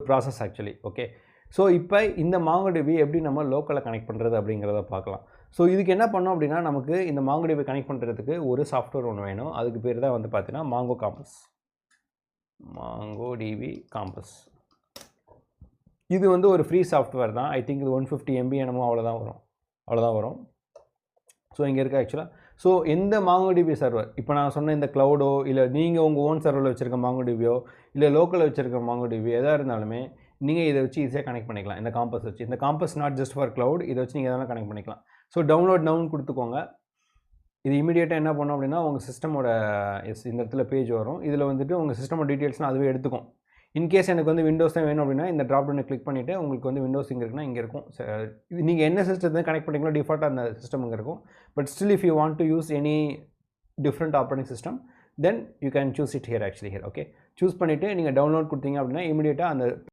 Process actually. Okay. So இப்போ இந்த MongoDB எப்படி நம்ம லோக்கலில் கனெக்ட் பண்ணுறது அப்படிங்கிறத பார்க்கலாம். ஸோ இதுக்கு என்ன பண்ணோம் அப்படின்னா, நமக்கு இந்த MongoDB கனெக்ட் பண்ணுறதுக்கு ஒரு சாஃப்ட்வேர் ஒன்று வேணும். அதுக்கு பேர் தான் வந்து பார்த்தீங்கன்னா Mongo Compass. MongoDB Compass. இது வந்து ஒரு ஃப்ரீ சாஃப்ட்வேர் தான். ஐ திங்க் இது 150 MB என்னமோ அவ்வளோதான் வரும். ஸோ இங்கே இருக்க ஆக்சுவலாக ஸோ எந்த MongoDB சர்வர் இப்போ நான் சொன்ன இந்த க்ளவுடோ இல்லை நீங்கள் உங்கள் ஓன் சர்வரில் வச்சுருக்க MongoDBயோ இல்லை லோக்கலில் வச்சுருக்க MongoDB எதாக இருந்தாலுமே நீங்கள் இதை வச்சு ஈஸியாக கனெக்ட் பண்ணிக்கலாம். இந்த காம்பஸ் வச்சு. இந்த compass not just for cloud, இதை வச்சு நீங்கள் எதனா கனெக்ட் பண்ணிக்கலாம். ஸோ டவுன்லோட் டவுன் கொடுத்துக்கோங்க. இது இமீடியட்டாக என்ன பண்ணோம் அப்படின்னா உங்கள் சிஸ்டமோட இந்த இடத்துல பேஜ் வரும். இதில் வந்துட்டு உங்கள் சிஸ்டமோட டீட்டெயில்ஸ்லாம் அதுவே எடுத்துக்கும். இன்கேஸ் எனக்கு வந்து விண்டோஸ் தான் வேணும் அப்படின்னா இந்த ட்ராப் டவுனை கிளிக் பண்ணிவிட்டு உங்களுக்கு வந்து விண்டோஸ் இங்கே இருக்குன்னா இங்கே இருக்கும். இது நீங்கள் என்ன சிஸ்டத்தை கனெக்ட் பண்ணிங்களோ டிஃபால்ட்டாக அந்த சிஸ்டம் இங்கே இருக்கும். But still if you want to use any different operating system then you can choose it here actually here. Okay. Choose பண்ணிவிட்டு நீங்கள் டவுன்லோட் கொடுத்தீங்க அப்படின்னா இமீடியட்டாக அந்த